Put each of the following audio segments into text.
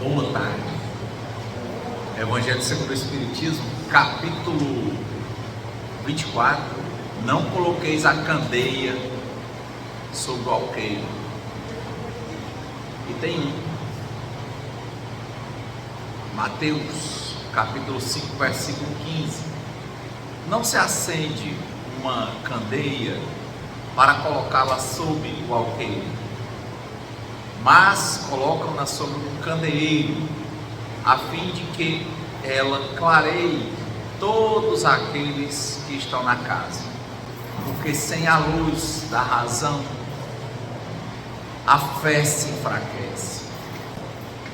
Boa tarde. Evangelho segundo o Espiritismo, capítulo 24. Não coloqueis a candeia sobre o alqueire. E tem Mateus, capítulo 5, versículo 15. Não se acende uma candeia para colocá-la sob o alqueire, mas colocam-na sobre um candeeiro, a fim de que ela clareie todos aqueles que estão na casa. Porque sem a luz da razão, a fé se enfraquece.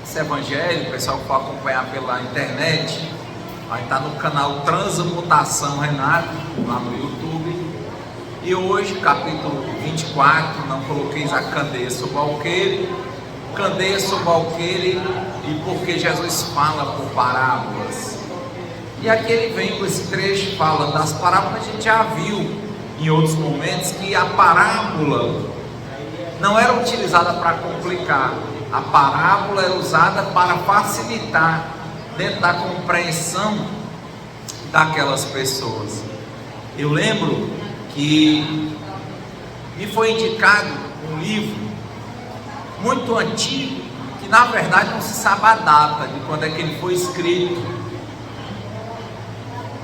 Esse evangelho, o pessoal que for acompanhar pela internet, vai estar no canal Transmutação Renato, lá no YouTube. E hoje, capítulo 24, não coloqueis a candeia sobre o alqueire. Candeia sobre o alqueire, e porque Jesus fala por parábolas. E aqui ele vem com esse trecho, fala das parábolas. A gente já viu em outros momentos que a parábola não era utilizada para complicar. A parábola era usada para facilitar dentro da compreensão daquelas pessoas. Eu lembro que me foi indicado um livro muito antigo, que na verdade não se sabe a data de quando é que ele foi escrito,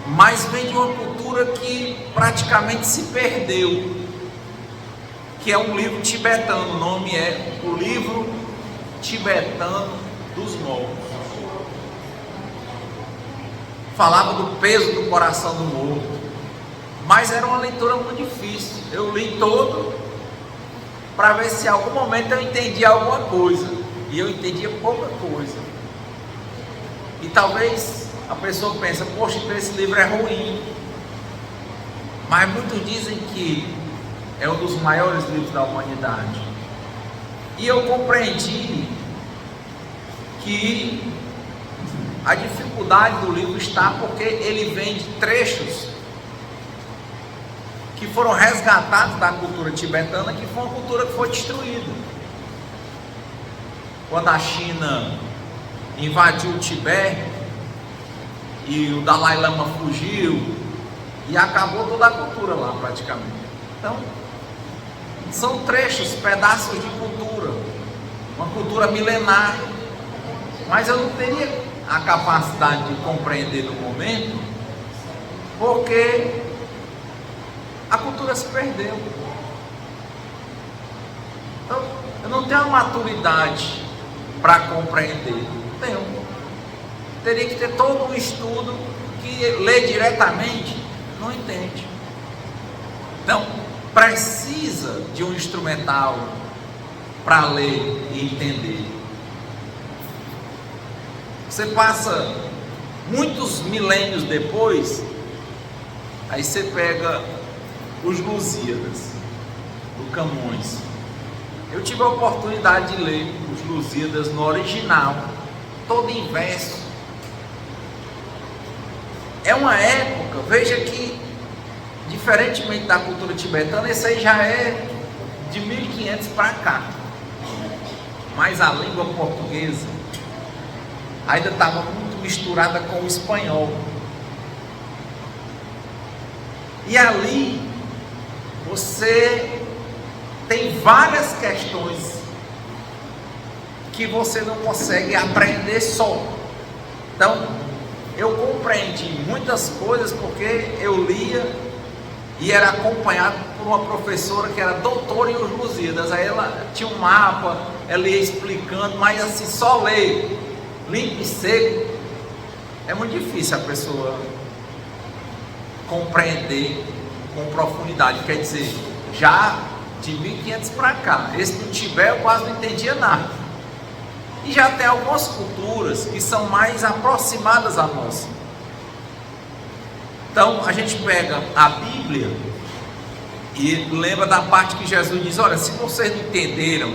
mas vem de uma cultura que praticamente se perdeu, que é um livro tibetano. O nome é O Livro Tibetano dos Mortos. Falava do peso do coração do morto, mas era uma leitura muito difícil. Eu li todo para ver se em algum momento eu entendia alguma coisa, e eu entendia pouca coisa. E talvez a pessoa pense: poxa, então esse livro é ruim. Mas muitos dizem que é um dos maiores livros da humanidade. E eu compreendi que a dificuldade do livro está porque ele vem de trechos que foram resgatados da cultura tibetana, que foi uma cultura que foi destruída. Quando a China invadiu o Tibete e o Dalai Lama fugiu, e acabou toda a cultura lá praticamente. Então, são trechos, pedaços de cultura, uma cultura milenar, mas eu não teria a capacidade de compreender no momento, porque a cultura se perdeu. Então, eu não tenho a maturidade para compreender. Não tenho. Teria que ter todo um estudo que lê diretamente não entende. Então, precisa de um instrumental para ler e entender. Você passa muitos milênios depois, aí você pega os Lusíadas, do Camões. Eu tive a oportunidade de ler os Lusíadas no original, todo em verso. É uma época, veja que, diferentemente da cultura tibetana, esse aí já é de 1500 para cá. Mas a língua portuguesa ainda estava muito misturada com o espanhol. E ali você tem várias questões que você não consegue aprender só. Então, eu compreendi muitas coisas porque eu lia e era acompanhado por uma professora que era doutora em Os Lusíadas. Aí ela tinha um mapa, ela ia explicando, mas assim, só ler limpo e seco é muito difícil a pessoa compreender com profundidade. Quer dizer, já de 1500 para cá, esse do Tibete eu quase não entendia nada. E já tem algumas culturas que são mais aproximadas à nossa. Então a gente pega a Bíblia e lembra da parte que Jesus diz: olha, se vocês não entenderam,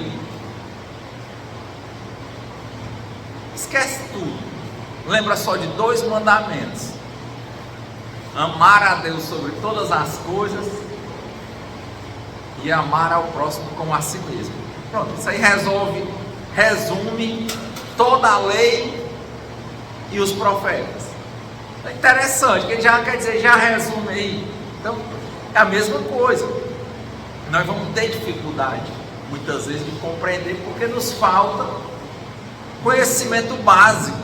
esquece tudo, lembra só de 2 mandamentos: amar a Deus sobre todas as coisas e amar ao próximo como a si mesmo. Pronto, isso aí resume toda a lei e os profetas. É interessante, que ele já quer dizer, já resume aí. Então, é a mesma coisa. Nós vamos ter dificuldade, muitas vezes, de compreender, porque nos falta conhecimento básico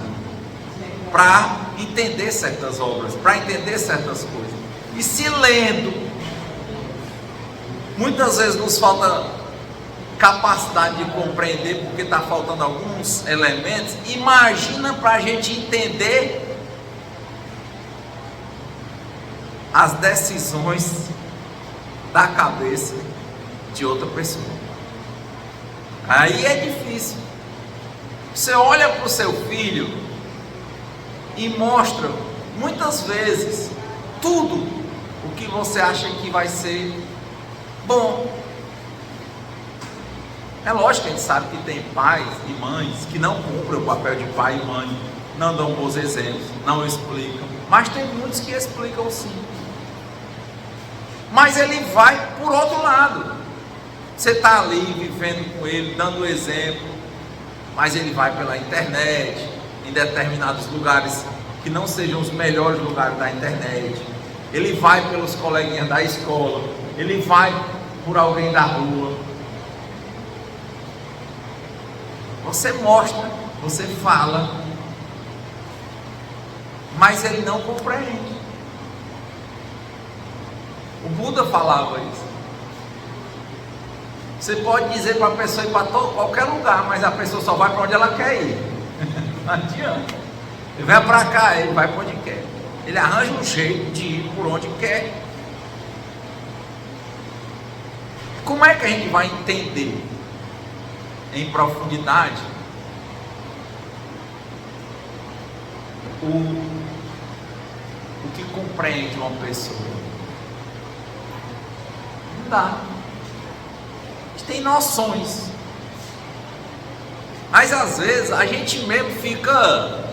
para entender certas obras, para entender certas coisas. E se lendo, muitas vezes nos falta capacidade de compreender, porque está faltando alguns elementos. Imagina para a gente entender as decisões da cabeça de outra pessoa. Aí é difícil. Você olha para o seu filho e mostra muitas vezes tudo o que você acha que vai ser bom. É lógico que a gente sabe que tem pais e mães que não cumprem o papel de pai e mãe, não dão bons exemplos, não explicam, mas tem muitos que explicam sim. Mas ele vai por outro lado. Você está ali vivendo com ele, dando exemplo, mas ele vai pela internet, em determinados lugares que não sejam os melhores lugares da internet. Ele vai pelos coleguinhas da escola, ele vai por alguém da rua. Você mostra, você fala, mas ele não compreende. O Buda falava isso. Você pode dizer para a pessoa ir para qualquer lugar, mas a pessoa só vai para onde ela quer ir. Não adianta. Ele vai para cá, ele vai para onde quer. Ele arranja um jeito de ir por onde quer. Como é que a gente vai entender em profundidade o que compreende uma pessoa? Não dá. A gente tem noções, mas às vezes a gente mesmo fica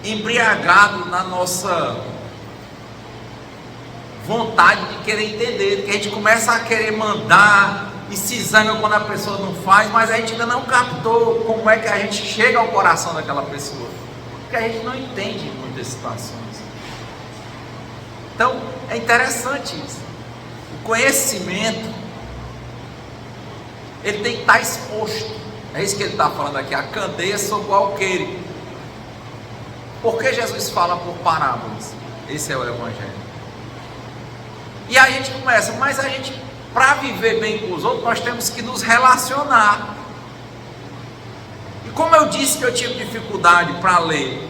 embriagado na nossa vontade de querer entender, que a gente começa a querer mandar e se zanga quando a pessoa não faz, mas a gente ainda não captou como é que a gente chega ao coração daquela pessoa, porque a gente não entende muitas situações. Então é interessante isso. O conhecimento, ele tem que estar exposto. É isso que ele está falando aqui, a candeia sobre o alqueire. Por que Jesus fala por parábolas? Esse é o Evangelho. E a gente começa, mas a gente, para viver bem com os outros, nós temos que nos relacionar. E como eu disse que eu tive dificuldade para ler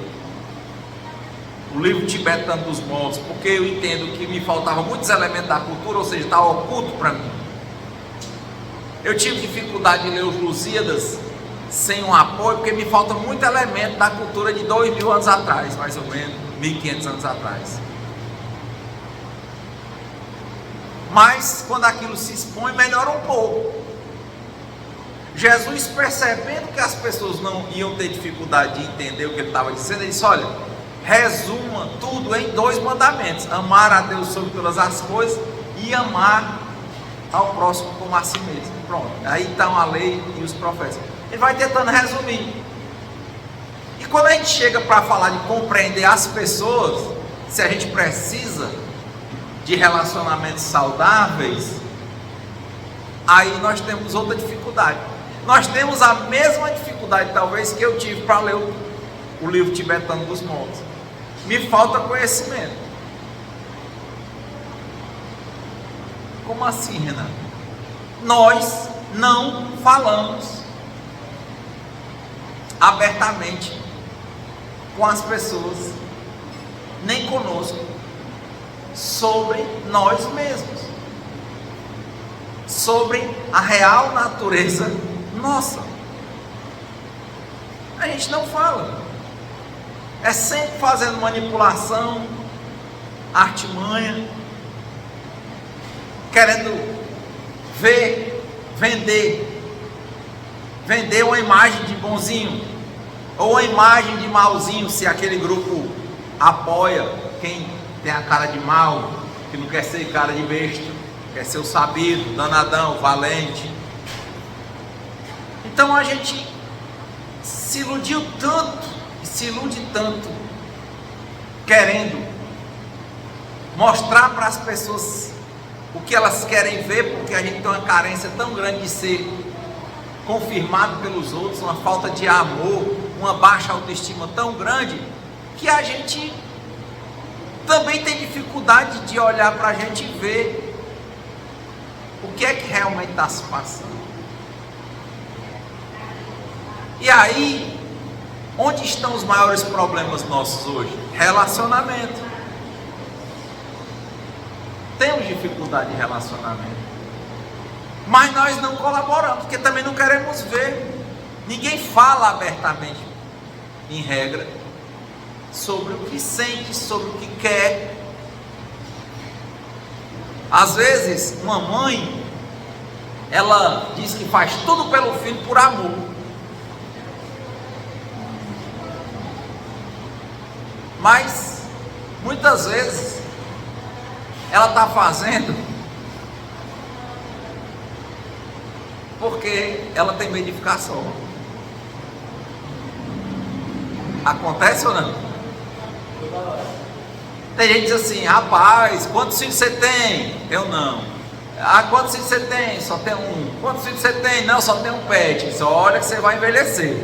o livro tibetano dos montes, porque eu entendo que me faltavam muitos elementos da cultura, ou seja, está oculto para mim. Eu tive dificuldade de ler os Lusíadas sem um apoio, porque me falta muito elemento da cultura de 2000 anos atrás, mais ou menos, 1500 anos atrás. Mas quando aquilo se expõe, melhora um pouco. Jesus, percebendo que as pessoas não iam ter dificuldade de entender o que ele estava dizendo, ele disse: olha, resuma tudo em 2 mandamentos: amar a Deus sobre todas as coisas e amar ao próximo como a si mesmo. Pronto, aí estão a lei e os profetas. Ele vai tentando resumir. E quando a gente chega para falar de compreender as pessoas, se a gente precisa de relacionamentos saudáveis, aí nós temos outra dificuldade. Nós temos a mesma dificuldade talvez que eu tive para ler o livro tibetano dos montes. Me falta conhecimento. Como assim, Renato? Nós não falamos abertamente com as pessoas, nem conosco, sobre nós mesmos, sobre a real natureza nossa. A gente não fala, é sempre fazendo manipulação, artimanha, querendo vender uma imagem de bonzinho, ou uma imagem de malzinho, se aquele grupo apoia quem tem a cara de mal, que não quer ser cara de besta, quer ser o sabido, danadão, valente. Então a gente se iludiu tanto e se ilude tanto, querendo mostrar para as pessoas o que elas querem ver, porque a gente tem uma carência tão grande de ser confirmado pelos outros, uma falta de amor, uma baixa autoestima tão grande, que a gente também tem dificuldade de olhar para a gente e ver o que é que realmente está se passando. E aí, onde estão os maiores problemas nossos hoje? Relacionamento. Temos dificuldade de relacionamento, mas nós não colaboramos, porque também não queremos ver. Ninguém fala abertamente, em regra, sobre o que sente, sobre o que quer. Às vezes, uma mãe, ela diz que faz tudo pelo filho por amor, mas muitas vezes ela está fazendo porque ela tem medo de ficar só. Acontece ou não? Tem gente que diz assim: rapaz, quantos filhos você tem? Eu não. Ah, quantos filhos você tem? Só tem um. Quantos filhos você tem? Não, só tem um pet. Só olha que você vai envelhecer.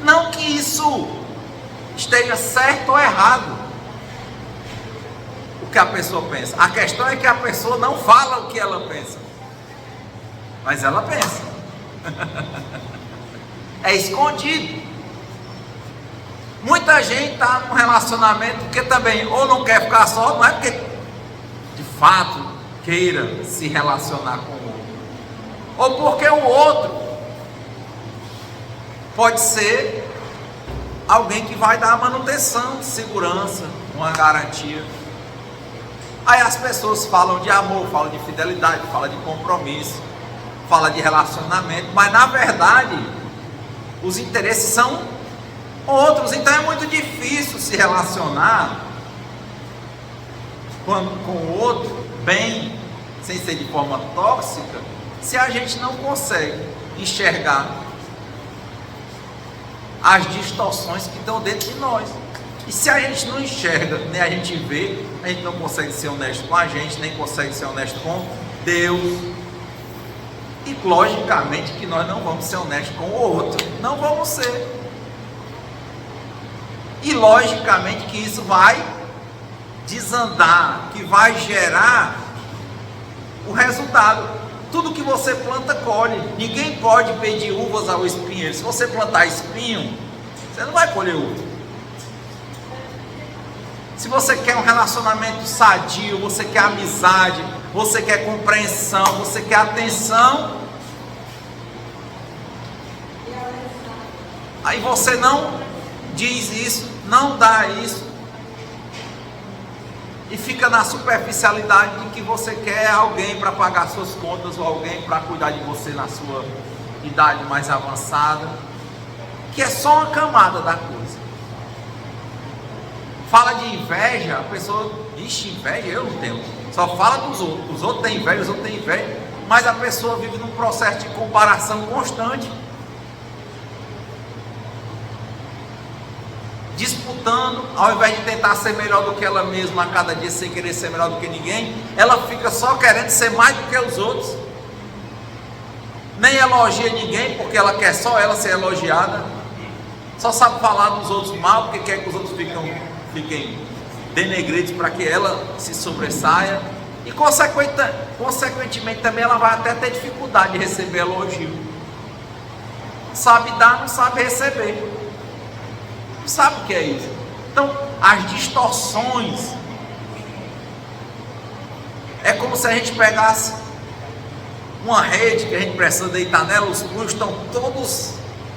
Não que isso esteja certo ou errado, o que a pessoa pensa. A questão é que a pessoa não fala o que ela pensa, mas ela pensa. É escondido. Muita gente está num relacionamento porque também ou não quer ficar só, não é porque de fato queira se relacionar com o outro, ou porque o outro pode ser alguém que vai dar manutenção, segurança, uma garantia. Aí as pessoas falam de amor, falam de fidelidade, falam de compromisso, falam de relacionamento, mas na verdade os interesses são outros. Então é muito difícil se relacionar com o outro bem, sem ser de forma tóxica, se a gente não consegue enxergar as distorções que estão dentro de nós. E se a gente não enxerga, nem a gente vê, a gente não consegue ser honesto com a gente, nem consegue ser honesto com Deus. E logicamente que nós não vamos ser honestos com o outro, não vamos ser. E logicamente que isso vai desandar, que vai gerar o resultado. Tudo que você planta, colhe. Ninguém pode pedir uvas ao espinheiro. Se você plantar espinho, você não vai colher uva. Se você quer um relacionamento sadio, você quer amizade, você quer compreensão, você quer atenção, aí você não diz isso, não dá isso, e fica na superficialidade de que você quer alguém para pagar suas contas, ou alguém para cuidar de você na sua idade mais avançada, que é só uma camada da coisa. Fala de inveja, a pessoa, ixi, inveja eu não tenho, só fala dos outros, os outros têm inveja, os outros têm inveja, mas a pessoa vive num processo de comparação constante, disputando, ao invés de tentar ser melhor do que ela mesma a cada dia, sem querer ser melhor do que ninguém, ela fica só querendo ser mais do que os outros, nem elogia ninguém, porque ela quer só ela ser elogiada, só sabe falar dos outros mal, porque quer que os outros fiquem denegridos para que ela se sobressaia, e consequentemente também ela vai até ter dificuldade de receber elogio. Sabe dar, não sabe receber. Sabe o que é isso? Então, as distorções é como se a gente pegasse uma rede que a gente precisa deitar nela, os punhos estão todos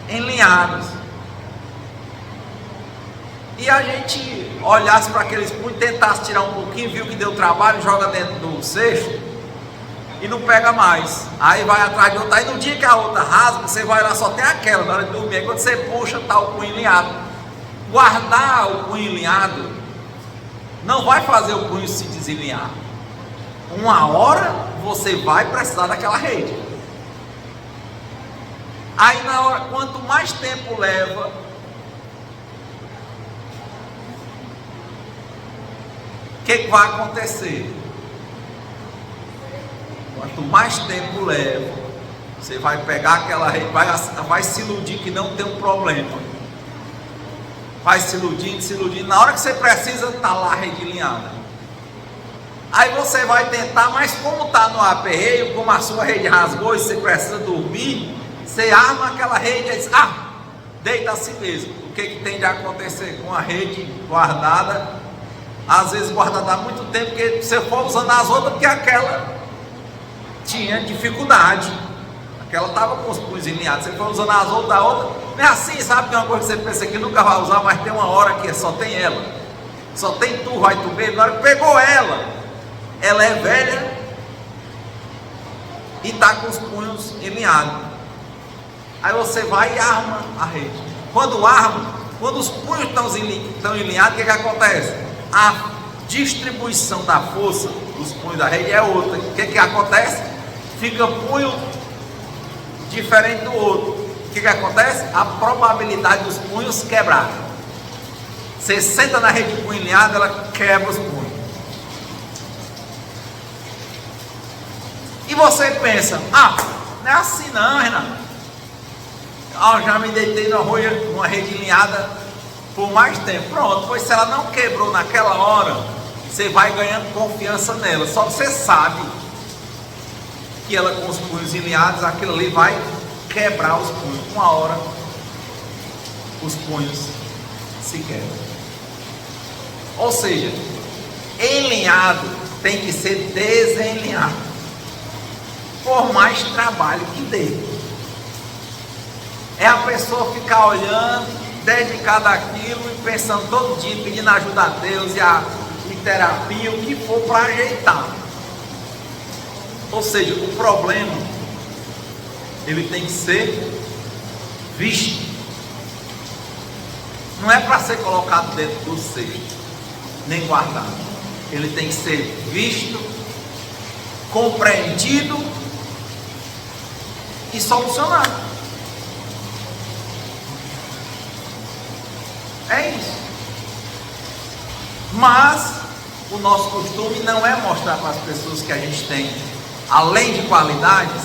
enlinhados, e a gente olhasse para aqueles punhos, tentasse tirar um pouquinho, viu que deu trabalho, joga dentro do cesto e não pega mais, aí vai atrás de outra, aí no dia que a outra rasga, você vai lá, só tem aquela na hora de dormir, aí quando você puxa, está o punho enlinhado. Guardar o punho enlinhado não vai fazer o punho se desalinhar. Uma hora você vai precisar daquela rede. Aí na hora, quanto mais tempo leva, o que vai acontecer? Quanto mais tempo leva, você vai pegar aquela rede, vai se iludir que não tem um problema. Vai se iludindo. Na hora que você precisa, está lá a rede alinhada. Aí você vai tentar, mas como está no aperreio, como a sua rede rasgou e você precisa dormir, você arma aquela rede e diz, deita a si mesmo. O que tem de acontecer com a rede guardada? Às vezes guardada há muito tempo, porque você for usando as outras, porque aquela tinha dificuldade. Aquela estava com os punhos alinhados, você foi usando as outras, a outra, não é assim, sabe? Tem uma coisa que você pensa que nunca vai usar, mas tem uma hora que só tem ela. Só tem tu, vai tu mesmo. Na hora que pegou ela é velha e está com os punhos alinhados. Aí você vai e arma a rede. Quando os punhos estão alinhados, o que acontece? A distribuição da força dos punhos da rede é outra. O que acontece? Fica punho diferente do outro. O que acontece? A probabilidade dos punhos quebrar. Você senta na rede de punho alinhado, ela quebra os punhos. E você pensa, não é assim não, Renato. Já me deitei numa rede alinhada por mais tempo. Pronto, pois se ela não quebrou naquela hora, você vai ganhando confiança nela. Só que você sabe que ela com os punhos alinhados, aquilo ali vai quebrar os punhos. Uma hora os punhos se quebram. Ou seja, alinhado tem que ser desalinhado, por mais trabalho que dê. É a pessoa ficar olhando, dedicada àquilo e pensando todo dia, pedindo ajuda a Deus e terapia, o que for para ajeitar. Ou seja, o problema ele tem que ser visto. Não é para ser colocado dentro do cesto, nem guardado. Ele tem que ser visto, compreendido e solucionado. É isso. Mas o nosso costume não é mostrar para as pessoas que a gente tem, além de qualidades,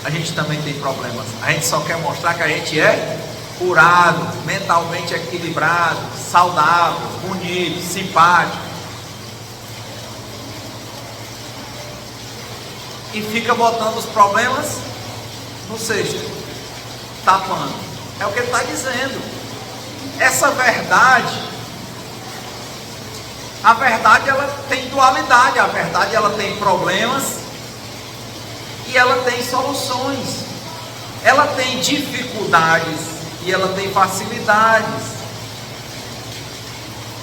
a gente também tem problemas. A gente só quer mostrar que a gente é curado, mentalmente equilibrado, saudável, bonito, simpático. E fica botando os problemas no cesto, tapando. É o que ele está dizendo. Essa verdade, a verdade ela tem dualidade, a verdade ela tem problemas e ela tem soluções, ela tem dificuldades e ela tem facilidades.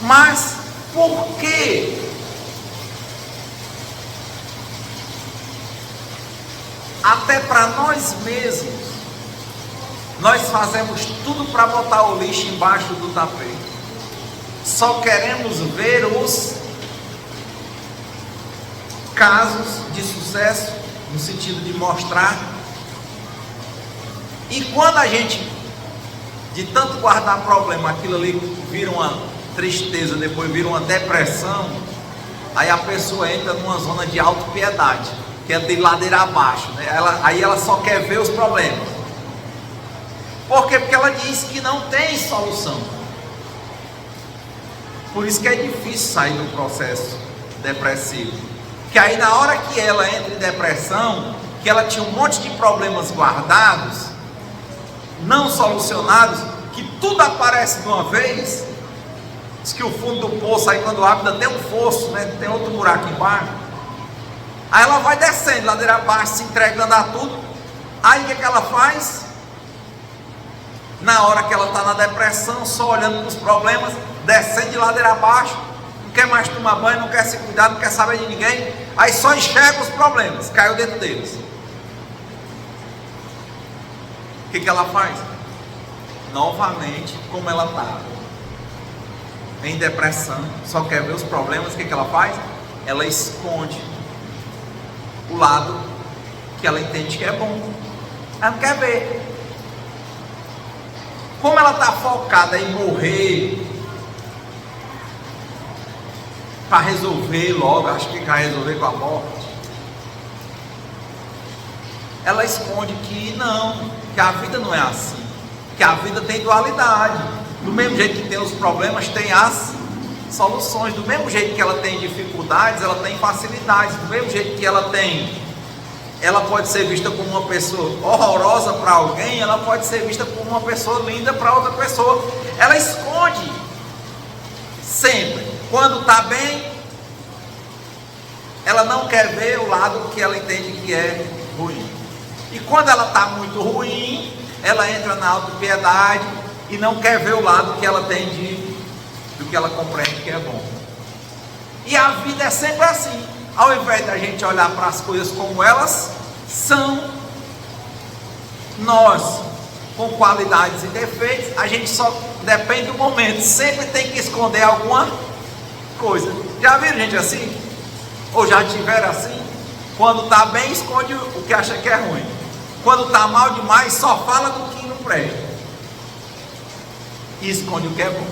Mas por que até para nós mesmos nós fazemos tudo para botar o lixo embaixo do tapete? Só queremos ver os casos de sucesso, no sentido de mostrar. E quando a gente, de tanto guardar problema, aquilo ali vira uma tristeza, depois vira uma depressão, aí a pessoa entra numa zona de autopiedade, que é de ladeira abaixo, né? Aí ela só quer ver os problemas. Por quê? Porque ela diz que não tem solução. Por isso que é difícil sair do processo depressivo. Que aí na hora que ela entra em depressão, que ela tinha um monte de problemas guardados, não solucionados, que tudo aparece de uma vez. Diz que o fundo do poço, aí quando abre ainda tem um fosso, né? Tem outro buraco embaixo. Aí ela vai descendo, ladeira abaixo, se entregando a tudo. Aí o que ela faz? Na hora que ela está na depressão, só olhando para os problemas, descendo de ladeira abaixo, não quer mais tomar banho, não quer se cuidar, não quer saber de ninguém, aí só enxerga os problemas, caiu dentro deles. O que ela faz? Novamente, como ela está em depressão, só quer ver os problemas, o que ela faz? Ela esconde o lado que ela entende que é bom. Ela não quer ver. como ela está focada em morrer, para resolver logo, acho que vai resolver com a morte, ela esconde que não, que a vida não é assim, que a vida tem dualidade. Do mesmo jeito que tem os problemas, tem as soluções. Do mesmo jeito que ela tem dificuldades, ela tem facilidades. Do mesmo jeito que ela pode ser vista como uma pessoa horrorosa para alguém, ela pode ser vista como uma pessoa linda para outra pessoa. Ela esconde sempre. Quando está bem, ela não quer ver o lado que ela entende que é ruim. E quando ela está muito ruim, ela entra na autopiedade e não quer ver o lado que ela tem do que ela compreende que é bom. E a vida é sempre assim. Ao invés da gente olhar para as coisas como elas são, nós, com qualidades e defeitos, a gente só depende do momento. Sempre tem que esconder alguma coisa. Já viram gente assim? Ou já tiveram assim? Quando está bem, esconde o que acha que é ruim. Quando está mal demais, só fala do que não presta. E esconde o que é bom.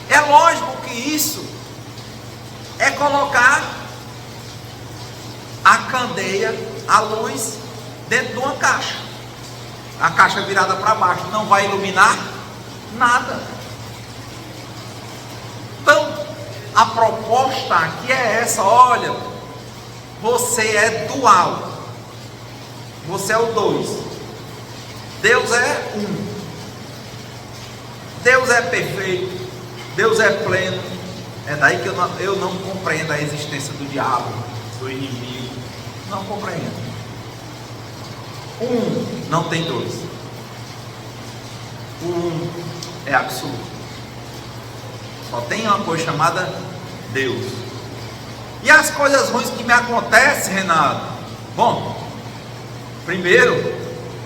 É lógico que isso é colocar a candeia, a luz, dentro de uma caixa. A caixa virada para baixo não vai iluminar nada. Então, a proposta aqui é essa: olha, você é dual, você é o dois, Deus é um, Deus é perfeito, Deus é pleno. É daí que eu não compreendo a existência do diabo, do inimigo, não compreendo. Um não tem dois, o um é absoluto. Só tem uma coisa chamada Deus. E as coisas ruins que me acontecem, Renato? Bom, primeiro,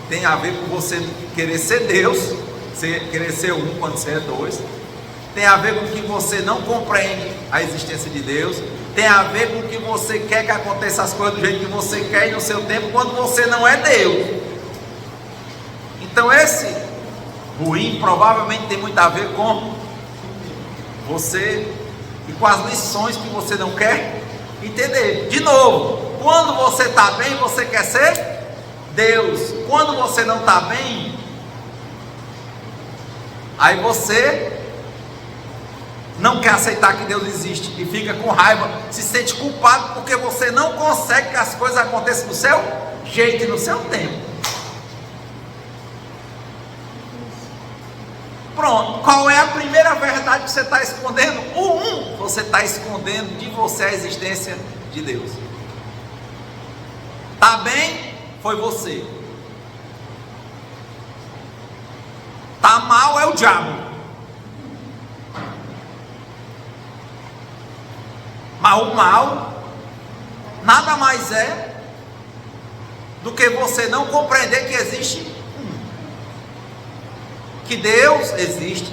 tem a ver com você querer ser Deus, você querer ser um quando você é dois. Tem a ver com que você não compreende a existência de Deus. Tem a ver com que você quer que aconteça as coisas do jeito que você quer e no seu tempo, quando você não é Deus. Então esse ruim provavelmente tem muito a ver com você e com as lições que você não quer entender. De novo, quando você está bem, você quer ser Deus. Quando você não está bem, aí você não quer aceitar que Deus existe e fica com raiva, se sente culpado porque você não consegue que as coisas aconteçam do seu jeito e no seu tempo. Pronto, qual é a primeira verdade que você está escondendo? O um, você está escondendo de você a existência de Deus. Está bem? Foi você. Está mal? É o diabo. Mas o mal nada mais é do que você não compreender que existe um, que Deus existe,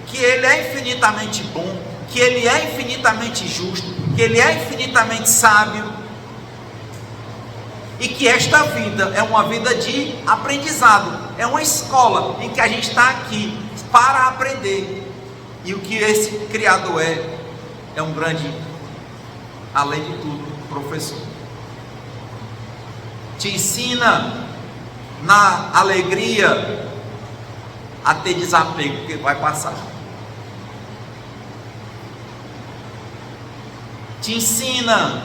que Ele é infinitamente bom, que Ele é infinitamente justo, que Ele é infinitamente sábio, e que esta vida é uma vida de aprendizado, é uma escola em que a gente está aqui para aprender. E o que esse Criador é um grande, além de tudo, professor. Te ensina na alegria a ter desapego, porque vai passar. Te ensina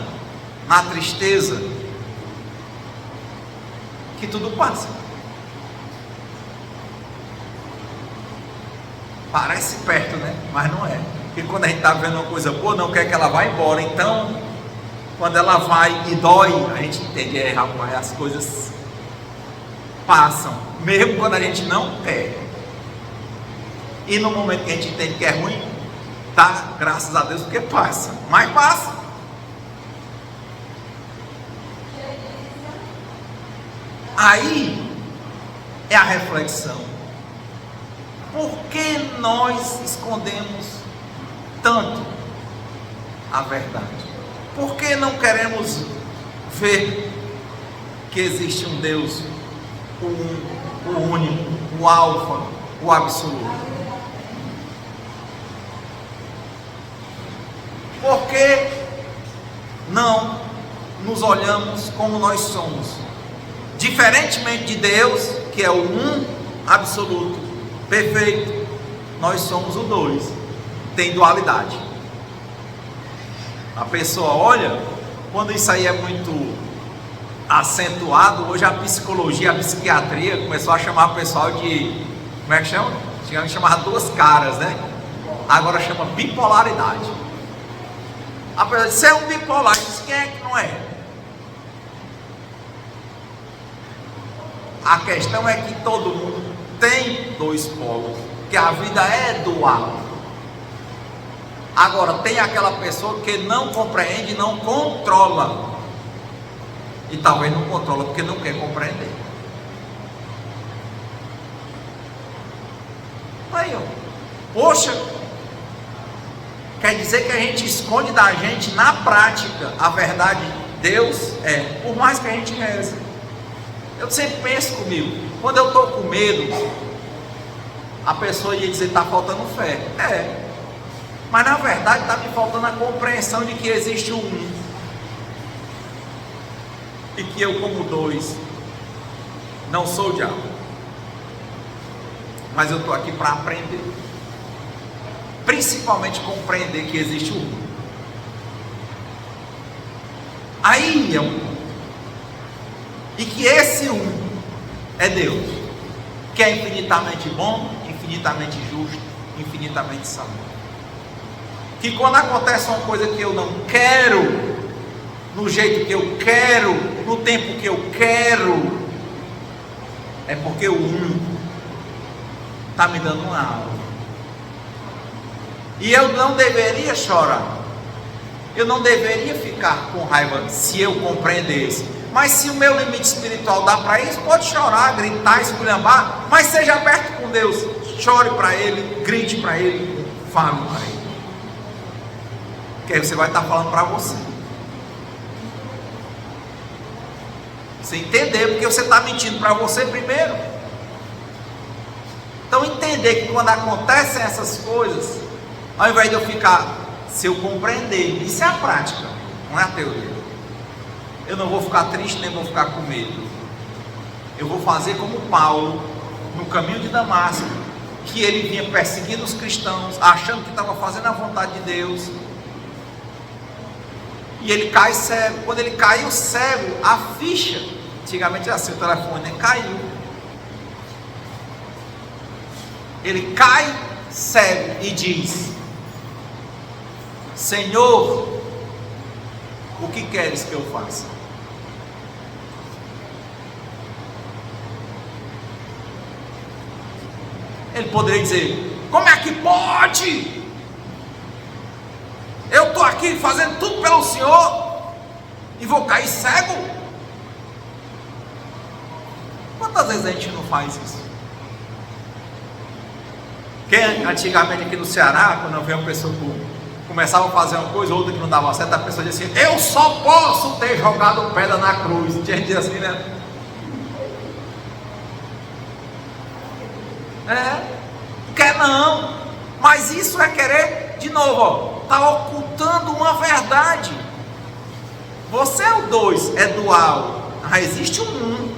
na tristeza que tudo passa. Parece perto, né? Mas não é. Porque quando a gente está vendo uma coisa boa, não quer que ela vá embora. Então, quando ela vai e dói, a gente entende, rapaz, as coisas passam, mesmo quando a gente não quer. E no momento que a gente entende que é ruim, tá, graças a Deus, porque passa, mas passa. Aí é a reflexão. Por que nós escondemos tanto a verdade? Por que não queremos ver que existe um Deus o um, o único, o alfa, o absoluto. Por que não nos olhamos como nós somos? Diferentemente de Deus, que é o um absoluto, perfeito, nós somos o dois, tem dualidade. A pessoa olha, quando isso aí é muito acentuado, hoje a psicologia, a psiquiatria começou a chamar o pessoal de, como é que chama? Antigamente chamava duas caras, né? Agora chama bipolaridade. A pessoa diz, você é um bipolar, diz, quem é que não é? A questão é que todo mundo tem dois polos, que a vida é dual. Agora, tem aquela pessoa que não compreende, não controla. E talvez não controla porque não quer compreender. Aí, ó. Poxa, quer dizer que a gente esconde da gente na prática a verdade de Deus? É, por mais que a gente reze. Eu sempre penso comigo, quando eu estou com medo, a pessoa ia dizer, está faltando fé. É, mas na verdade está me faltando a compreensão de que existe o um, e que eu, como dois, não sou o diabo, mas eu estou aqui para aprender, principalmente compreender que existe o um. Aí é um, e que esse um é Deus, que é infinitamente bom, infinitamente justo, infinitamente santo. Que quando acontece uma coisa que eu não quero, no jeito que eu quero, no tempo que eu quero, é porque o um está me dando uma aula. E eu não deveria chorar, eu não deveria ficar com raiva se eu compreendesse. Mas se o meu limite espiritual dá para isso, pode chorar, gritar, esculhambar, mas seja aberto com Deus, chore para Ele, grite para Ele, fale para Ele, que aí você vai estar falando para você. Você entender, porque você está mentindo para você primeiro. Então entender que quando acontecem essas coisas, ao invés de eu ficar, se eu compreender, isso é a prática, não é a teoria. Eu não vou ficar triste, nem vou ficar com medo. Eu vou fazer como Paulo, no caminho de Damasco, que ele vinha perseguindo os cristãos, achando que estava fazendo a vontade de Deus. E ele cai cego. Quando ele caiu cego, a ficha, antigamente era assim, o telefone, né? Caiu. Ele cai cego e diz: Senhor, o que queres que eu faça? Ele poderia dizer: como é que pode? Eu estou aqui fazendo tudo pelo Senhor e vou cair cego? Quantas vezes a gente não faz isso? Quem antigamente aqui no Ceará, quando eu vi uma pessoa começava a fazer uma coisa, outra que não dava certo, a pessoa dizia assim: eu só posso ter jogado pedra na cruz. Tinha gente assim, né? Quer não, mas isso é querer, de novo, está ocultando uma verdade. Você é o dois, é dual, mas existe um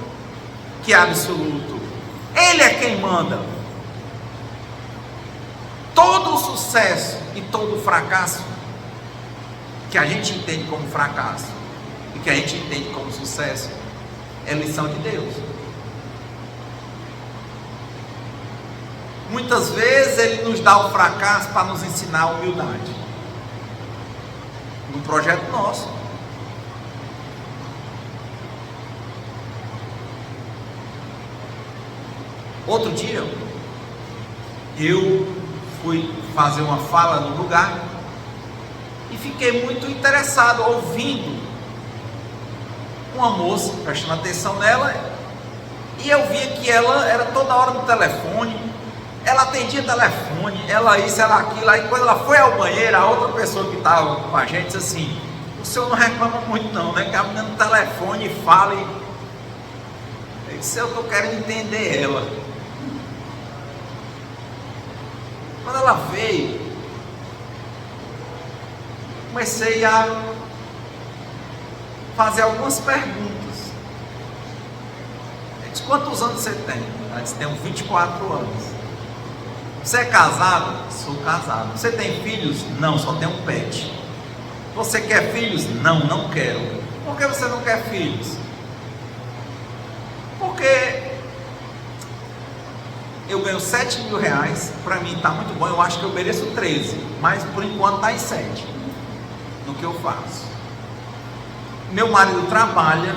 que é absoluto. Ele é quem manda. Todo o sucesso e todo o fracasso que a gente entende como fracasso e que a gente entende como sucesso é lição de Deus. Muitas vezes Ele nos dá o fracasso para nos ensinar a humildade. No projeto nosso. Outro dia, eu fui fazer uma fala no lugar e fiquei muito interessado, ouvindo uma moça, prestando atenção nela, e eu via que ela era toda hora no telefone. Ela atendia telefone, ela isso, ela aquilo. Aí quando ela foi ao banheiro, a outra pessoa que estava com a gente disse assim: o senhor não reclama muito não, né? Que a menina no telefone fala e... Eu disse, eu estou querendo entender ela. Quando ela veio, comecei a fazer algumas perguntas. Eu disse, quantos anos você tem? Ela disse, tenho 24 anos. Você é casado? Sou casado. Você tem filhos? Não, só tenho um pet. Você quer filhos? Não, não quero. Por que você não quer filhos? Porque eu ganho 7 mil reais, para mim está muito bom, eu acho que eu mereço 13, mas por enquanto está em 7, no que eu faço. Meu marido trabalha,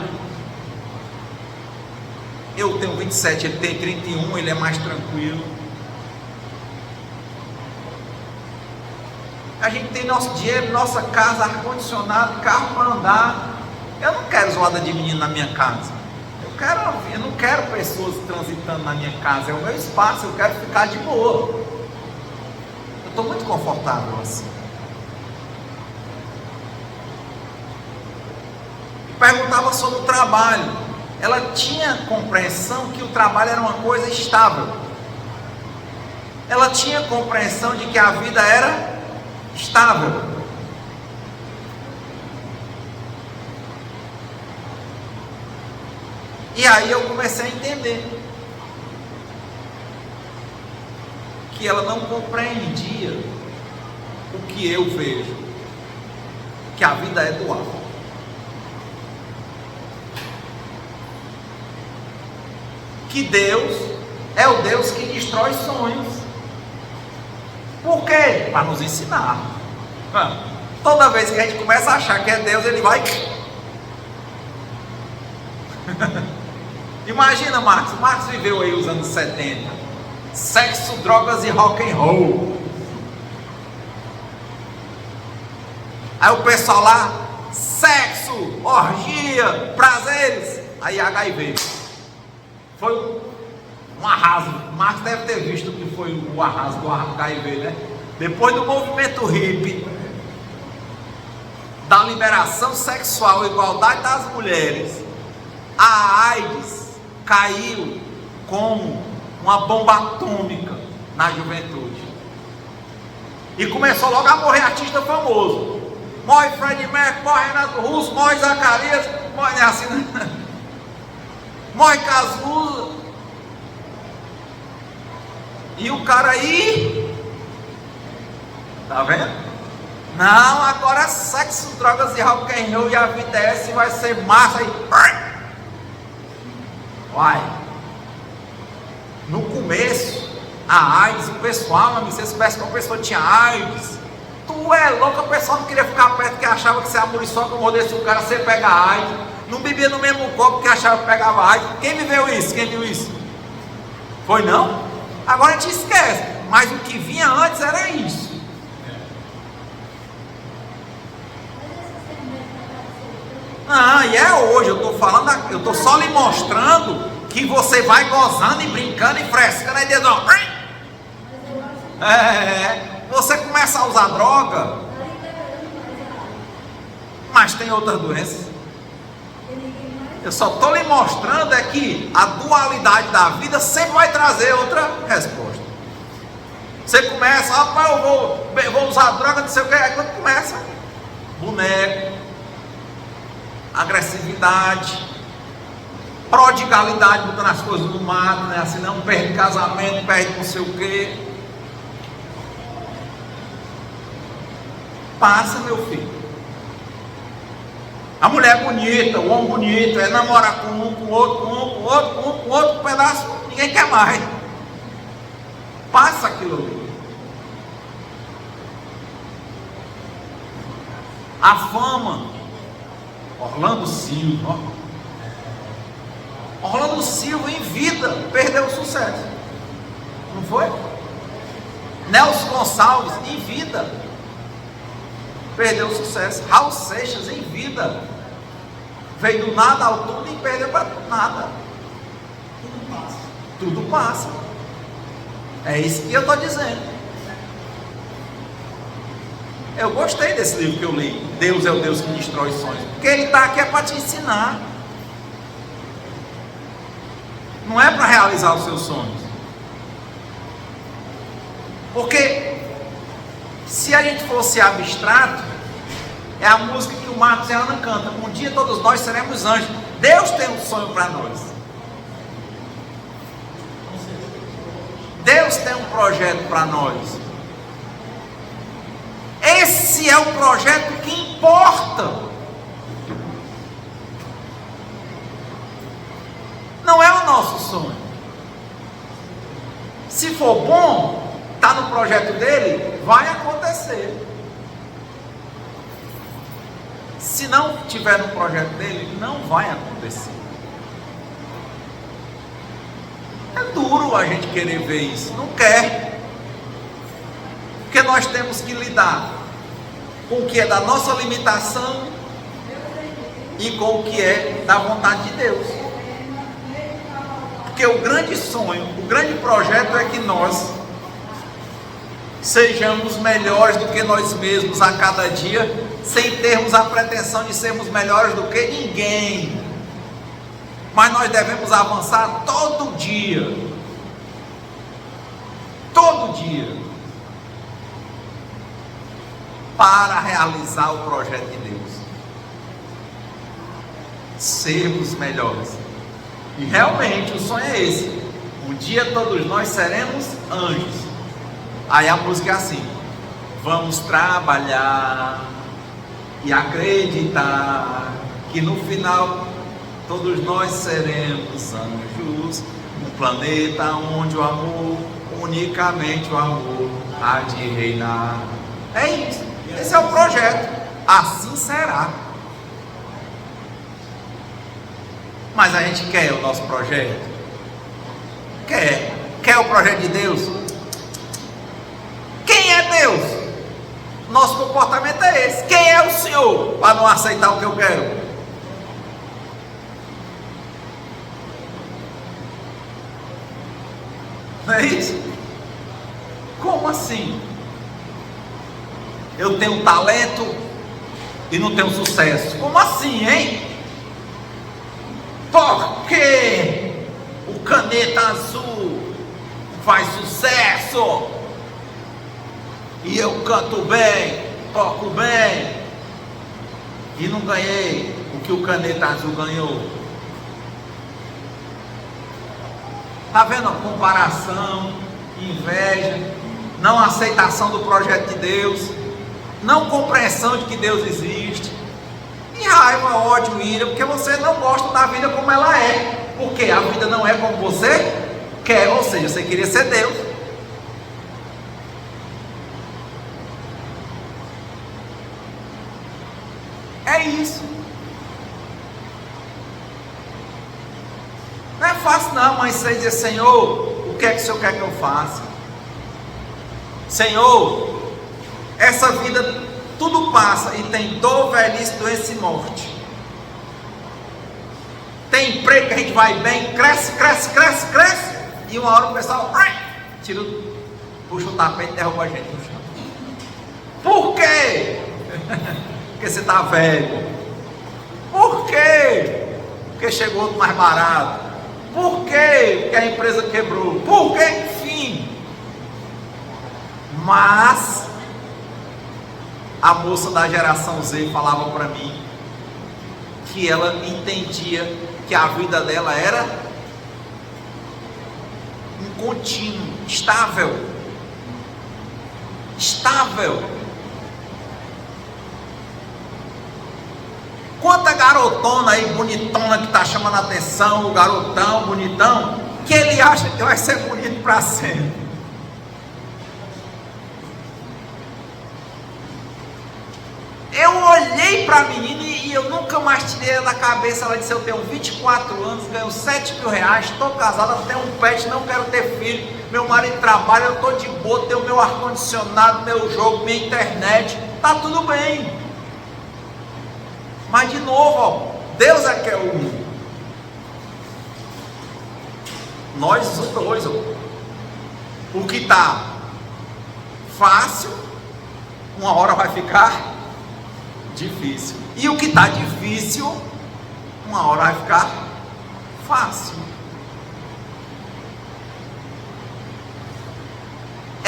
eu tenho 27, ele tem 31, ele é mais tranquilo. A gente tem nosso dinheiro, nossa casa, ar-condicionado, carro para andar. Eu não quero zoada de menino na minha casa. Eu não quero pessoas transitando na minha casa, é o meu espaço, eu quero ficar de boa. Eu estou muito confortável assim. Perguntava sobre o trabalho. Ela tinha compreensão que o trabalho era uma coisa estável. Ela tinha compreensão de que a vida era estável. E aí eu comecei a entender que ela não compreendia o que eu vejo, que a vida é dual. Que Deus é o Deus que destrói sonhos. Por quê? Para nos ensinar. Toda vez que a gente começa a achar que é Deus, ele vai... Imagina Marcos viveu aí os anos 70, sexo, drogas e rock and roll. Aí o pessoal lá, sexo, orgia, prazeres, aí HIV. Foi um arraso. Marcos deve ter visto o que foi o arraso do HIV, né? Depois do movimento hippie, da liberação sexual, igualdade das mulheres, a AIDS caiu como uma bomba atômica na juventude. E começou logo a morrer artista famoso. Morre Freddie Mercury, morre Renato Russo, morre Zacarias, morre assim, morre Cazuza. E o cara aí, tá vendo? Não, agora sexo, drogas e rock and roll e a vida é essa, vai ser massa aí. Vai. No começo, a AIDS, o pessoal, amigo, você soubesse que uma pessoa tinha AIDS, tu é louco, a pessoa não queria ficar perto, que achava que você amuriçou, que mordesse o cara, você pega AIDS, não bebia no mesmo copo que achava que pegava AIDS. Quem viveu isso? Quem viu isso? Foi não? Agora a gente esquece, mas o que vinha antes era isso. Ah, e é hoje, eu estou falando, eu estou só lhe mostrando que você vai gozando e brincando e frescando, aí Deus não. Você começa a usar droga, mas tem outras doenças. Eu só estou lhe mostrando é que a dualidade da vida sempre vai trazer outra resposta. Você começa, rapaz, eu vou usar droga, não sei o que, aí quando começa, boneco, agressividade, prodigalidade, botando as coisas no mato, né? Assim, não perde casamento, perde não sei o que. Passa, meu filho. A mulher bonita, o homem bonito, é namorar com um, com outro, com outro, um pedaço, ninguém quer mais. Passa aquilo ali. A fama. Orlando Silva. Orlando Silva em vida perdeu o sucesso. Não foi? Nelson Gonçalves em vida perdeu o sucesso. Raul Seixas em vida veio do nada ao tudo e perdeu para nada. Tudo passa. É isso que eu estou dizendo. Eu gostei desse livro que eu li, Deus é o Deus que destrói sonhos, porque ele está aqui é para te ensinar. Não é para realizar os seus sonhos. Porque se a gente fosse abstrato, é a música que o Marcos e a Ana cantam. Um dia todos nós seremos anjos. Deus tem um sonho para nós. Deus tem um projeto para nós. Esse é o projeto que importa. Não é o nosso sonho. Se for bom, está no projeto dele, vai acontecer. Se não tiver no projeto dele, não vai acontecer. É duro a gente querer ver isso, não quer. Porque nós temos que lidar com o que é da nossa limitação e com o que é da vontade de Deus. Porque o grande sonho, o grande projeto é que nós sejamos melhores do que nós mesmos a cada dia, sem termos a pretensão de sermos melhores do que ninguém. Mas nós devemos avançar todo dia, para realizar o projeto de Deus, sermos melhores. E realmente o sonho é esse: um dia todos nós seremos anjos. Aí a música é assim: vamos trabalhar e acreditar que no final todos nós seremos anjos, um planeta onde o amor, unicamente o amor, há de reinar. É isso, esse é o projeto, assim será. Mas a gente quer o nosso projeto? Quer o projeto de Deus? Quem é Deus? Nosso comportamento é esse. Quem é o Senhor para não aceitar o que eu quero? Não é isso? Como assim? Eu tenho talento e não tenho sucesso. Como assim, hein? Porque o Caneta Azul faz sucesso e eu canto bem, toco bem e não ganhei o que o Caneta Azul ganhou. Está vendo a comparação, inveja, não aceitação do projeto de Deus, não compreensão de que Deus existe, e raiva, ódio, ira, porque você não gosta da vida como ela é, porque a vida não é como você quer, ou seja, você queria ser Deus. É isso. Não é fácil não, mas você dizer: Senhor, o que é que o Senhor quer que eu faça? Senhor, essa vida tudo passa e tem dor, velhice, doença e morte. Tem emprego que a gente vai bem, cresce, e uma hora o pessoal puxa o tapete e derruba a gente no chão. Por quê? Porque você está velho. Por quê? Porque chegou outro mais barato. Por quê? Porque a empresa quebrou. Por quê? Enfim. Mas a moça da geração Z falava para mim que ela entendia que a vida dela era um contínuo, estável. Quanta garotona aí, bonitona, que está chamando a atenção, o garotão, bonitão, que ele acha que vai ser bonito para sempre. Eu olhei para a menina e eu nunca mais tirei ela da cabeça. Ela disse: eu tenho 24 anos, ganho 7 mil reais, estou casada, tenho um pet, não quero ter filho, meu marido trabalha, eu estou de boa, tenho meu ar-condicionado, meu jogo, minha internet, está tudo bem. Mas de novo, ó, Deus é que é o um. Nós os dois, ó. O que está fácil, uma hora vai ficar difícil. E o que está difícil, uma hora vai ficar fácil.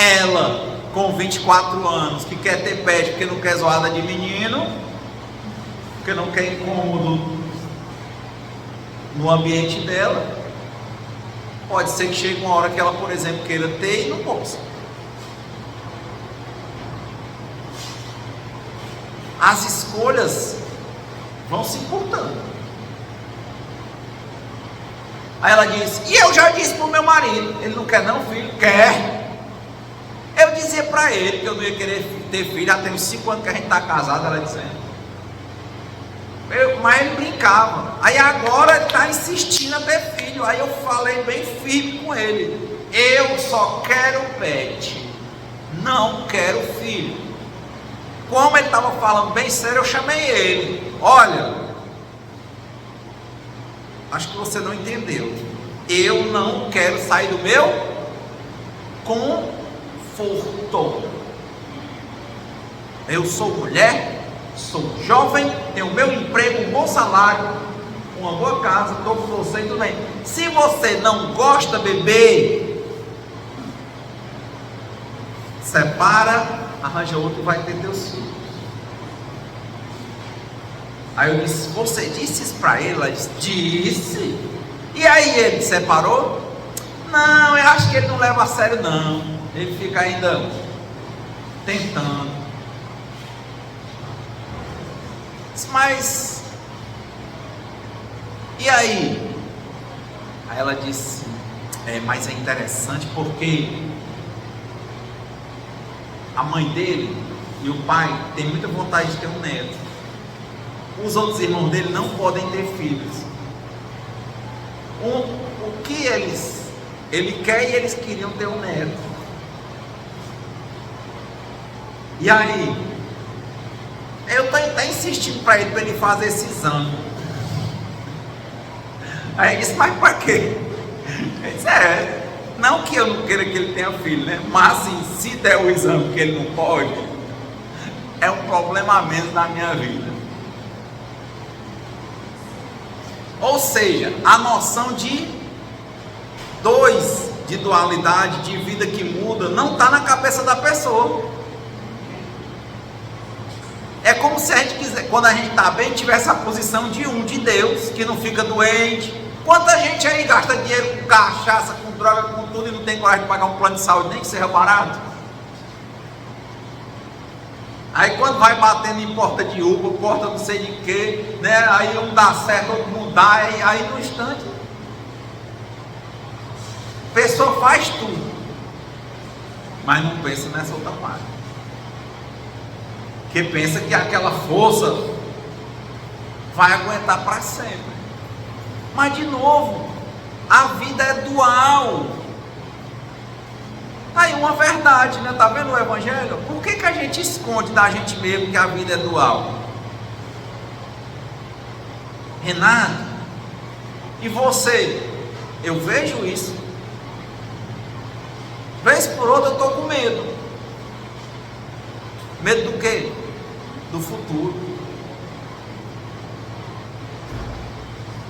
Ela, com 24 anos, que quer ter pet porque não quer zoada de menino, porque não quer incômodo no ambiente dela, pode ser que chegue uma hora que ela, por exemplo, queira ter e não possa. As escolhas vão se encurtando. Aí ela diz: e eu já disse para o meu marido, ele não quer não, filho? Quer. Eu dizia para ele que eu não ia querer ter filho, já tem uns 5 anos que a gente está casado, ela dizendo. Mas ele brincava. Aí agora ele está insistindo a ter filho. Aí eu falei bem firme com ele: eu só quero pet, não quero filho. Como ele estava falando bem sério, eu chamei ele: olha, acho que você não entendeu. Eu não quero sair do meu conforto. Eu sou mulher, sou jovem, tenho meu emprego, um bom salário, uma boa casa, estou com você e tudo bem. Se você não gosta, bebê, separa, arranja outro e vai ter teus filhos. Aí eu disse: você disse isso para ele? Ela disse: disse. E aí ele separou? Não, eu acho que ele não leva a sério não. Ele fica ainda tentando. Mas e aí? Aí ela disse: mas é interessante porque a mãe dele e o pai têm muita vontade de ter um neto. Os outros irmãos dele não podem ter filhos. O que ele quer, e eles queriam ter um neto. E aí eu estou até insistindo para ele fazer esse exame. Aí ele disse: mas para quê? Ele disse: não que eu não queira que ele tenha filho, né? Mas assim, se der o exame que ele não pode, é um problema a menos na minha vida. Ou seja, a noção de dualidade, de vida que muda, não está na cabeça da pessoa. É como se a gente quiser, quando a gente está bem, tivesse a posição de Deus, que não fica doente. Quanta gente aí gasta dinheiro com cachaça, com droga, com tudo, e não tem coragem de pagar um plano de saúde, nem que seja barato. Aí quando vai batendo em porta de Uber, porta não sei de quê, né? Aí um dá certo, outro não dá, aí no instante a pessoa faz tudo, mas não pensa nessa outra parte, que pensa que aquela força vai aguentar para sempre. Mas de novo, a vida é dual. Aí uma verdade, né? Tá vendo o evangelho? Por que a gente esconde da gente mesmo que a vida é dual? Renato, e você? Eu vejo isso. Vez por outra eu estou com medo. Medo do quê? Do futuro.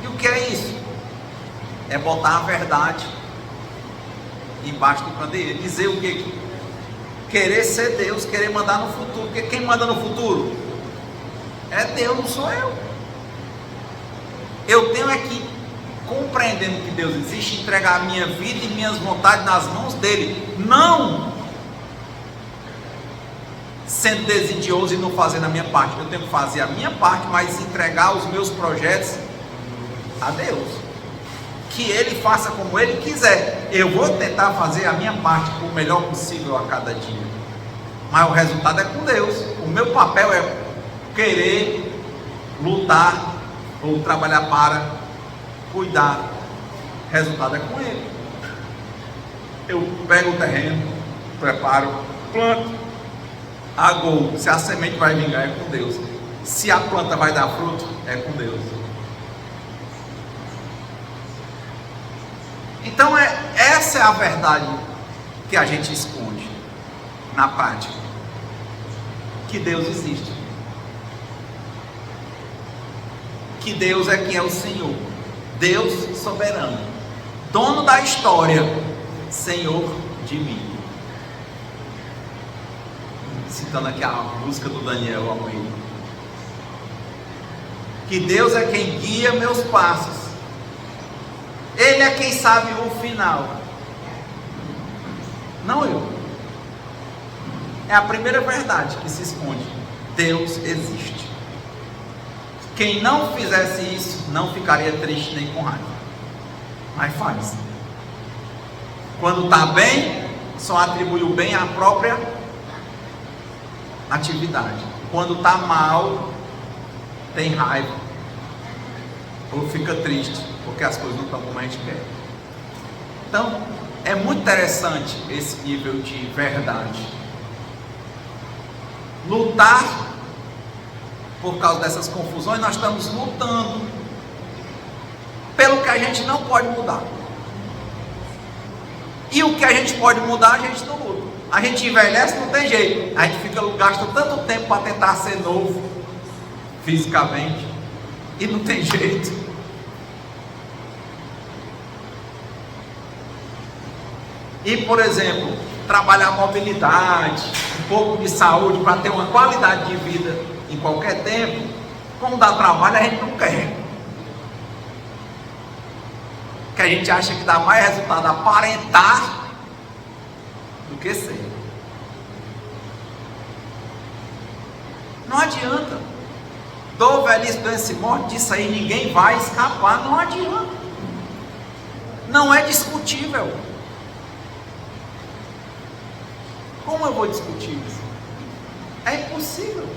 E o que é isso? É botar a verdade embaixo do candeeiro. Dizer o que? Querer ser Deus, querer mandar no futuro. Porque quem manda no futuro é Deus, não sou eu. Eu tenho que, compreendendo que Deus existe, entregar a minha vida e minhas vontades nas mãos dele, não sendo desidioso e não fazendo a minha parte. Eu tenho que fazer a minha parte, mas entregar os meus projetos a Deus, que ele faça como ele quiser. Eu vou tentar fazer a minha parte o melhor possível a cada dia, mas o resultado é com Deus. O meu papel é querer, lutar ou trabalhar para, cuidar. O resultado é com ele. Eu pego o terreno, preparo, planto, agou. Se a semente vai vingar, é com Deus. Se a planta vai dar fruto, é com Deus. Então essa é a verdade que a gente esconde na prática, que Deus existe, que Deus é quem é o Senhor, Deus soberano, dono da história, Senhor de mim. citando aqui a música do Daniel Almeida, que Deus é quem guia meus passos, Ele é quem sabe o final, não eu. É a primeira verdade que se esconde: Deus existe. Quem não fizesse isso não ficaria triste nem com raiva, mas faz. Quando está bem, só atribui o bem à própria atividade. Quando está mal, tem raiva ou fica triste porque as coisas não estão como a gente quer. Então é muito interessante esse nível de verdade. Lutar por causa dessas confusões, nós estamos lutando pelo que a gente não pode mudar. E o que a gente pode mudar, a gente não luta. A gente envelhece, não tem jeito. A gente gasta tanto tempo para tentar ser novo fisicamente e não tem jeito. E, por exemplo, trabalhar mobilidade, um pouco de saúde para ter uma qualidade de vida em qualquer tempo, como dá trabalho, a gente não quer. Que a gente acha que dá mais resultado aparentar do que ser. Não adianta. Dor, velhice, doença e morte, disso aí ninguém vai escapar. Não adianta. Não é discutível. Como eu vou discutir isso? É impossível.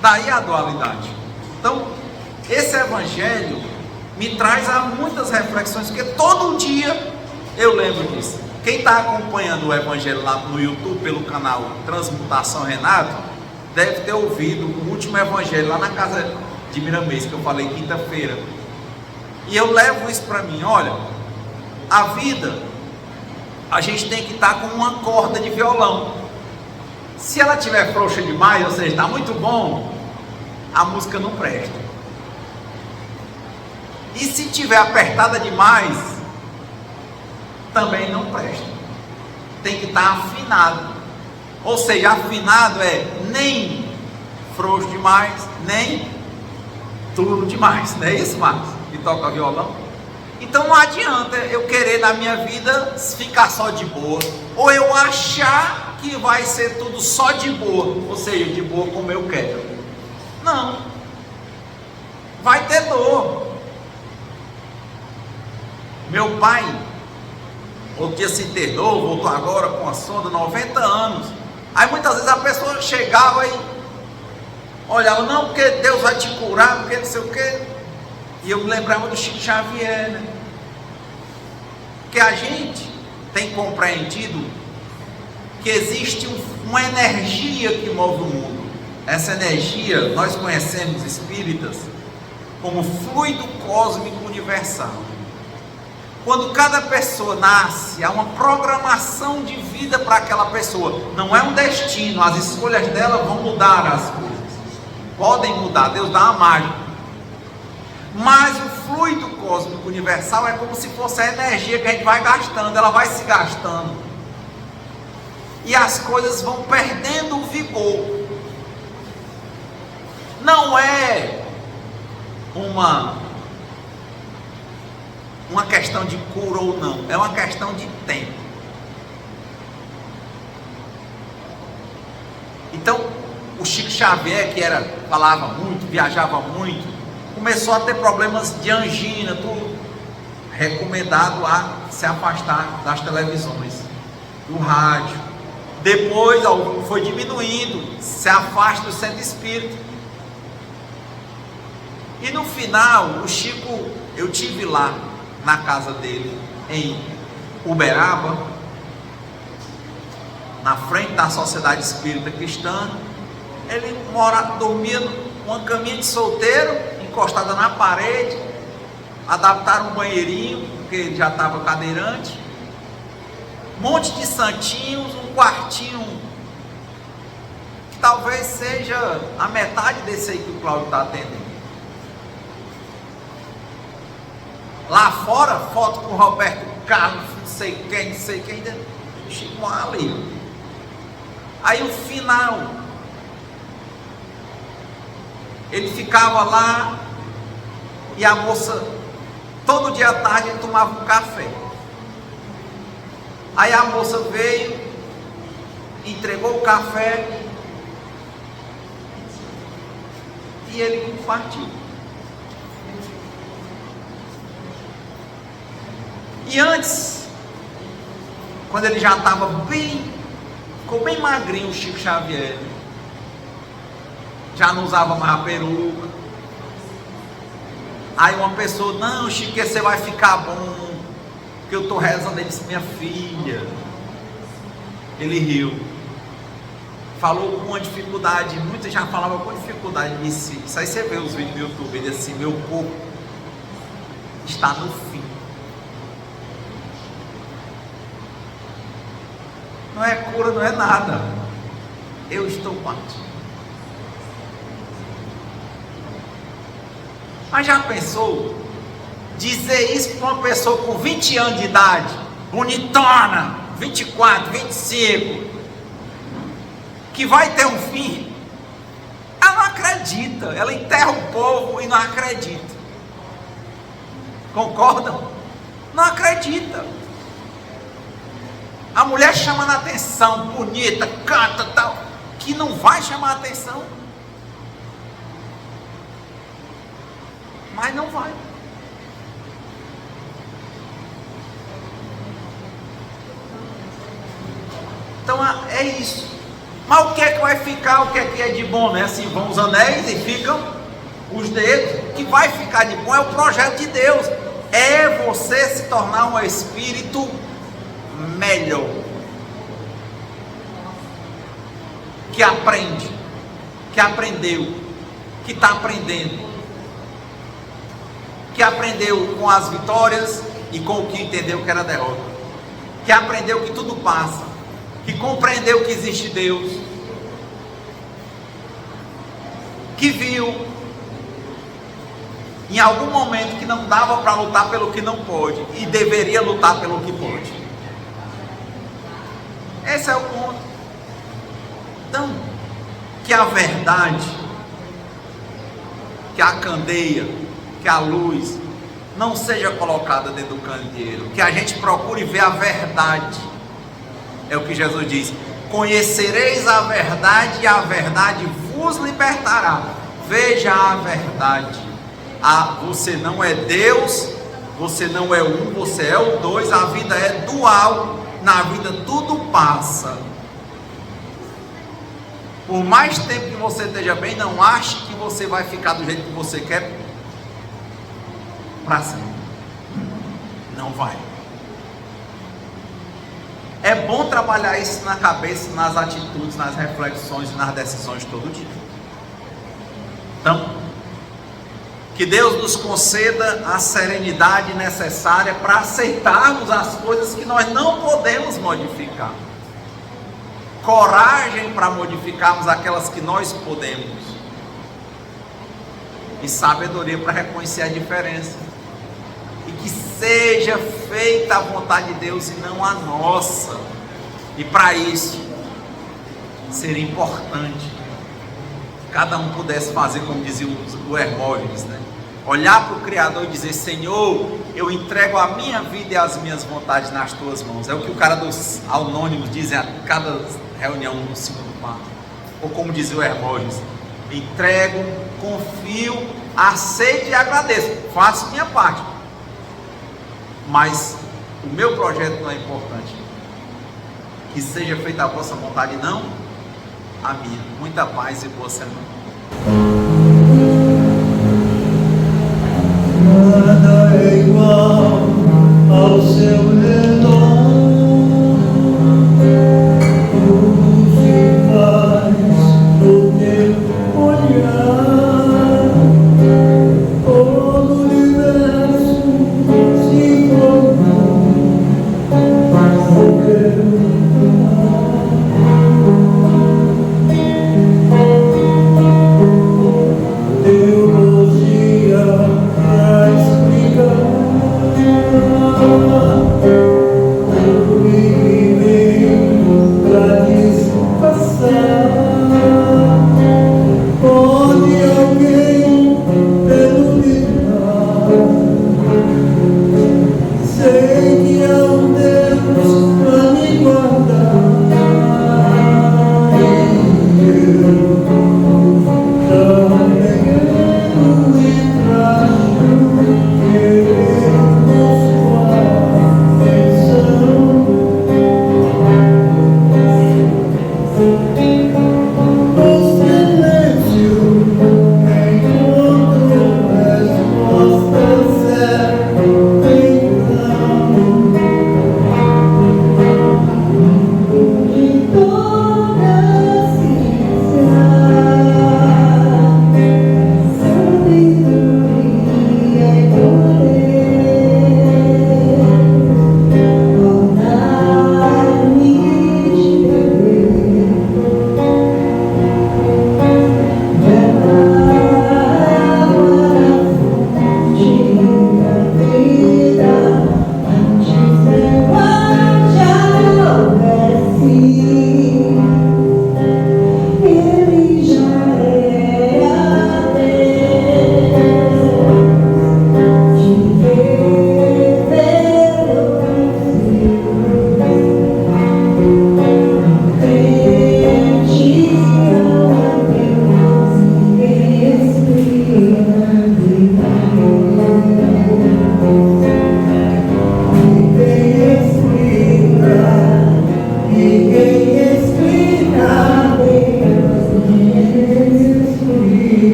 Daí a dualidade. Então, esse evangelho me traz a muitas reflexões, porque todo dia eu lembro disso. Quem está acompanhando o evangelho lá no YouTube, pelo canal Transmutação Renato, deve ter ouvido o último evangelho lá na casa de Miramês, que eu falei quinta-feira. E eu levo isso para mim. Olha, a vida, a gente tem que estar com uma corda de violão. Se ela estiver frouxa demais, ou seja, está muito bom, a música não presta. E se tiver apertada demais, também não presta. Tem que estar afinado. Ou seja, afinado é nem frouxo demais, nem duro demais. Não é isso, Marcos? Que toca violão. Então não adianta eu querer na minha vida ficar só de boa, ou eu achar que vai ser tudo só de boa, ou seja, de boa como eu quero. Não. Vai ter dor. Meu pai, outro dia se internou, voltou agora com a sonda, 90 anos. Aí muitas vezes a pessoa chegava e olhava, não, porque Deus vai te curar, porque não sei o quê. E eu me lembrava do Chico Xavier, né? Que a gente tem compreendido que existe uma energia que move o mundo. Essa energia nós conhecemos, espíritas, como fluido cósmico universal. Quando cada pessoa nasce, há uma programação de vida para aquela pessoa. Não é um destino, as escolhas dela vão mudar as coisas. Podem mudar, Deus dá uma mágica. Mas o fluido cósmico universal é como se fosse a energia que a gente vai gastando, ela vai se gastando. E as coisas vão perdendo o vigor. Não é uma questão de cura ou não, é uma questão de tempo. Então, o Chico Xavier, que falava muito, viajava muito, começou a ter problemas de angina, tudo recomendado a se afastar das televisões, do rádio. Depois foi diminuindo, se afasta do centro espírita. E no final, o Chico, eu tive lá na casa dele, em Uberaba, na frente da Sociedade Espírita Cristã. Ele dormia numa caminha de solteiro, encostada na parede, adaptaram um banheirinho, porque ele já estava cadeirante, um monte de santinhos, um quartinho, que talvez seja a metade desse aí que o Cláudio está atendendo. Lá fora, foto com o Roberto Carlos, não sei quem, Chico ali. Aí o final, ele ficava lá e a moça, todo dia à tarde, ele tomava um café. Aí a moça veio, entregou o café e ele partiu. E antes, quando ele já estava ficou bem magrinho, o Chico Xavier, já não usava mais a peruca. Aí uma pessoa, não, Chico, você vai ficar bom, porque eu estou rezando. Ele disse, minha filha. Ele riu, falou com uma dificuldade, muitos já falavam com dificuldade, ele disse, isso aí você vê os vídeos do YouTube, ele disse assim, meu corpo está no fim. Não é cura, não é nada, eu estou partindo. Mas já pensou dizer isso para uma pessoa com 20 anos de idade, bonitona, 24, 25, que vai ter um fim? Ela não acredita, ela enterra o povo e não acredita. Concordam? Não acredita. A mulher chamando a atenção, bonita, canta, tal, que não vai chamar a atenção. Mas não vai. Então é isso. Mas o que é que vai ficar? O que é de bom, né? Assim, vão os anéis e ficam os dedos. O que vai ficar de bom é o projeto de Deus. É você se tornar um espírito melhor, que aprende, que aprendeu, que está aprendendo, que aprendeu com as vitórias e com o que entendeu que era derrota, que aprendeu que tudo passa, que compreendeu que existe Deus, que viu em algum momento que não dava para lutar pelo que não pode e deveria lutar pelo que pode. Esse é o ponto. Então, que a verdade, que a candeia, que a luz não seja colocada dentro do candeeiro, que a gente procure ver a verdade. É o que Jesus diz: conhecereis a verdade e a verdade vos libertará. Veja a verdade. Você não é Deus, você não é um, você é o dois. A vida é dual. Na vida tudo passa. Por mais tempo que você esteja bem, não ache que você vai ficar do jeito que você quer para sempre. Não vai. É bom trabalhar isso na cabeça, nas atitudes, nas reflexões e nas decisões todo dia. Então, que Deus nos conceda a serenidade necessária para aceitarmos as coisas que nós não podemos modificar. Coragem para modificarmos aquelas que nós podemos. E sabedoria para reconhecer a diferença. E que seja feita a vontade de Deus e não a nossa. E para isso, seria importante cada um pudesse fazer como dizia o Hermógenes, né? Olhar para o Criador e dizer: Senhor, eu entrego a minha vida e as minhas vontades nas tuas mãos. É o que o cara dos anônimos dizem a cada reunião no segundo passo. Ou como dizia o Hermógenes: entrego, confio, aceito e agradeço, faço minha parte, mas o meu projeto não é importante. Que seja feita a vossa vontade, não a minha. Muita paz e boa semana. Nada é igual ao seu redor. Tudo se faz no teu olhar. Todo o universo se formou no teu teologia pra explicar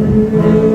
Senhor.